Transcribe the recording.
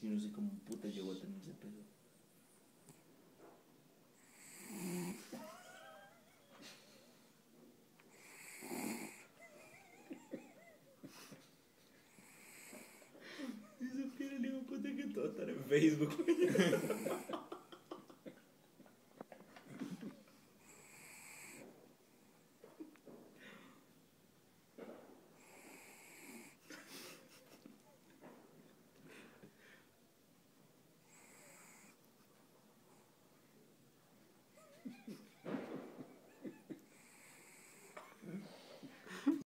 Y no sé cómo puta llegó a tener ese pedo. Y supiera el hijo puta que todo estar en Facebook.